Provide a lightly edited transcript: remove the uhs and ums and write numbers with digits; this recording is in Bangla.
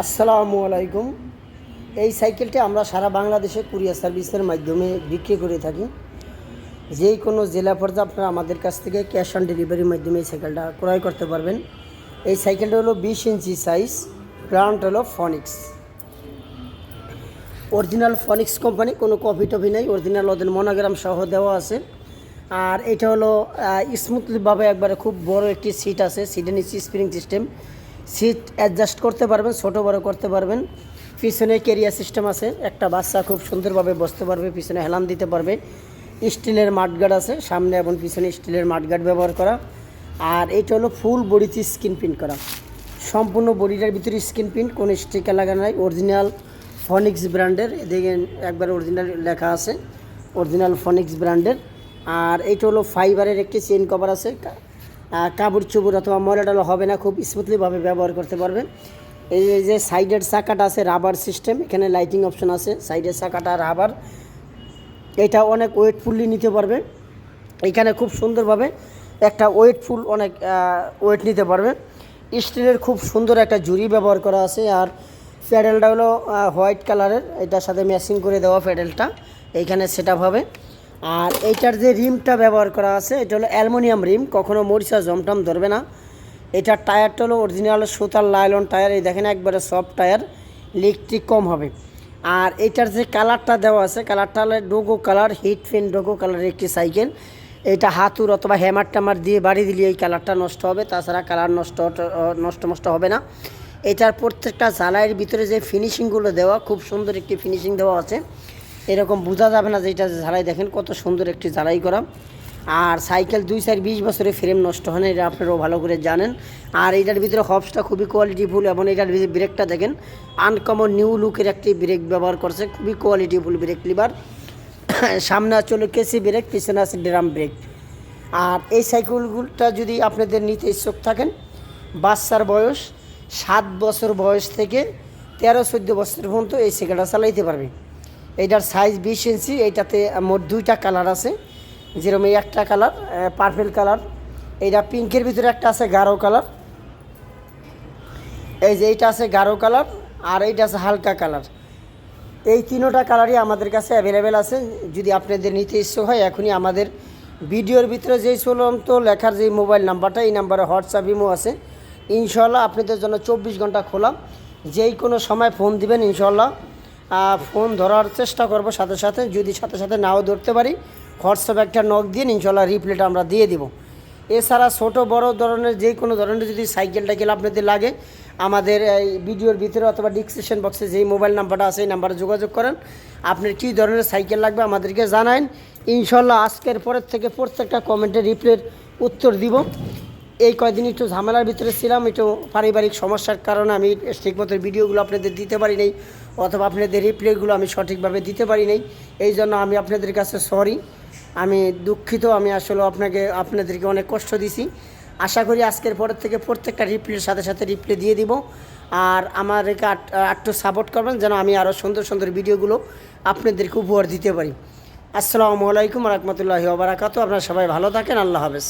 আসসালামু আলাইকুম। এই সাইকেলটি আমরা সারা বাংলাদেশে কুরিয়ার সার্ভিসের মাধ্যমে বিক্রি করে থাকি। যে কোনো জেলা পর্যায়ে আপনারা আমাদের কাছ থেকে ক্যাশ অন ডেলিভারির মাধ্যমে এই সাইকেলটা ক্রয় করতে পারবেন। এই সাইকেলটা হলো 20 ইঞ্চি সাইজ, ব্র্যান্ড হলো ফনিক্স। অরিজিনাল ফনিক্স কোম্পানি, কোনো কপি টপি নেই, অরিজিনাল ওদের মনোগ্রাম সহ দেওয়া আছে। আর এটা হলো স্মুথলিভাবে একবারে খুব বড় একটি সিট আছে, সিটের নিচে স্প্রিং সিস্টেম, সিট অ্যাডজাস্ট করতে পারবেন, ছোটো বড় করতে পারবেন। পিছনে ক্যারিয়ার সিস্টেম আছে, একটা বাচ্চা খুব সুন্দরভাবে বসতে পারবে, পিছনে হেলান দিতে পারবে। স্টিলের মাঠগার্ড আছে, সামনে এবং পিছনে স্টিলের মাঠগার্ড ব্যবহার করা। আর এটা হলো ফুল বডিতে স্ক্রিন প্রিন্ট করা, সম্পূর্ণ বডিটার ভিতরে স্ক্রিন প্রিন্ট, কোনো স্টিকার লাগানো নাই। অরিজিনাল ফনিক্স ব্র্যান্ডের, এদিকে একবার অরিজিনাল লেখা আছে, অরিজিনাল ফনিক্স ব্র্যান্ডের। আর এইটা হলো ফাইবারের একটি চেইন কভার আছে, কাপড় চুপড় অথবা ময়লাটালো হবে না, খুব স্মুথলিভাবে ব্যবহার করতে পারবেন। এই যে সাইডের চাকাটা আছে রাবার সিস্টেম, এখানে লাইটিং অপশন আছে, সাইডের চাকাটা রাবার, এটা অনেক ওয়েটফুলি নিতে পারবে। এখানে খুব সুন্দরভাবে একটা ওয়েটফুল অনেক ওয়েট নিতে পারবে। স্টিলের খুব সুন্দর একটা জুড়ি ব্যবহার করা আছে। আর প্যাডেলটা হলো হোয়াইট কালারের, এটার সাথে ম্যাচিং করে দেওয়া প্যাডেলটা এইখানে সেট আপ হবে। আর এইটার যে রিমটা ব্যবহার করা আছে, এটা হলো অ্যালুমিনিয়াম রিম, কখনো মরিচা জমটম ধরবে না। এটার টায়ারটা হলো অরিজিনাল সুতার লাইলন টায়ার, এই দেখেন একবারে সফট টায়ার, ইলেকট্রিক কম হবে। আর এইটার যে কালারটা দেওয়া আছে, কালারটা হলো ডোগো কালার, হিট ফিন ডোগো কালারের একটি সাইকেল। এটা হাতুর অথবা হ্যামার টামার দিয়ে বাড়ি দিলে এই কালারটা নষ্ট হবে, তাছাড়া কালার নষ্ট হবে না। এটার প্রত্যেকটা ঝালাইয়ের ভিতরে যে ফিনিশিংগুলো দেওয়া, খুব সুন্দর একটি ফিনিশিং দেওয়া আছে, এরকম বোঝা যাবে না যে এটা ঝালাই, দেখেন কত সুন্দর একটি ঝালাই করা। আর সাইকেল 2-4-20 বছরের ফ্রেম নষ্ট হয় না, এটা আপনারাও ভালো করে জানেন। আর এটার ভিতরে হবসটা খুবই কোয়ালিটিফুল, এবং এটার ভিতরে ব্রেকটা দেখেন আনকমন নিউ লুকের একটি ব্রেক ব্যবহার করছে, খুবই কোয়ালিটিফুল ব্রেক লিভার। সামনে চলে কেসি ব্রেক, পিছনে আছে ড্রাম ব্রেক। আর এই সাইকেলগুলোটা যদি আপনাদের নিতে ইচ্ছুক থাকেন, বাচ্চার বয়স 7 বছর বয়স থেকে 13-14 বছর পর্যন্ত এই সাইকেলটা চালাইতে পারবে। এইটার সাইজ 20 ইঞ্চি, এইটাতে মোট 2টা কালার আছে। যেরকম এই একটা কালার পার্পেল কালার, এইটা পিঙ্কের ভিতরে একটা আছে গাঢ় কালার, এই যে এইটা আছে গাঢ় কালার, আর এইটা আছে হালকা কালার। এই তিনোটা কালারই আমাদের কাছে অ্যাভেলেবেল আছে। যদি আপনাদের নিতে ইচ্ছুক হয়, এখনই আমাদের ভিডিওর ভিতরে যেই চলন্ত লেখার যে মোবাইল নাম্বারটা, এই নাম্বারে হোয়াটসঅ্যাপ ইমো আছে। ইনশাল্লাহ আপনাদের জন্য 24 ঘন্টা খোলা, যেই কোনো সময় ফোন দিবেন, ইনশাল্লাহ ফোন ধরার চেষ্টা করব সাথে সাথে। যদি সাথে সাথে নাও ধরতে পারি, হোয়াটসঅ্যাপ একটা নক দিয়ে ইনশাল্লাহ রিপ্লাইটা আমরা দিয়ে দিব। এছাড়া ছোটো বড় ধরনের যে কোনো ধরনের যদি সাইকেল টাইকেল আপনাদের লাগে, আমাদের এই ভিডিওর ভিতরে অথবা ডিসক্রিপশন বক্সে যেই মোবাইল নাম্বারটা আছে, এই নাম্বারে যোগাযোগ করেন। আপনার কী ধরনের সাইকেল লাগবে আমাদেরকে জানান, ইনশাল্লাহ আজকের পরের থেকে প্রত্যেকটা কমেন্টে রিপ্লাইয়ের উত্তর দিব। এই কয়দিন একটু ঝামেলার ভিতরে ছিলাম, একটু পারিবারিক সমস্যার কারণে আমি ঠিকমতো ভিডিওগুলো আপনাদের দিতে পারি নাই, অথবা আপনাদের রিপ্লাইগুলো আমি সঠিকভাবে দিতে পারি নাই। এই জন্য আমি আপনাদের কাছে সরি, আমি দুঃখিত। আমি আসলে আপনাদেরকে অনেক কষ্ট দিছি। আশা করি আজকের পরের থেকে প্রত্যেকটা রিপ্লাইয়ের সাথে সাথে রিপ্লাই দিয়ে দিব। আর আমাদেরকে একটু সাপোর্ট করবেন, যেন আমি আরও সুন্দর সুন্দর ভিডিওগুলো আপনাদেরকে উপহার দিতে পারি। আসসালামু আলাইকুম রহমতুল্লাহি ওয়া বারাকাতুহু। আপনারা সবাই ভালো থাকেন, আল্লাহ হাফেজ।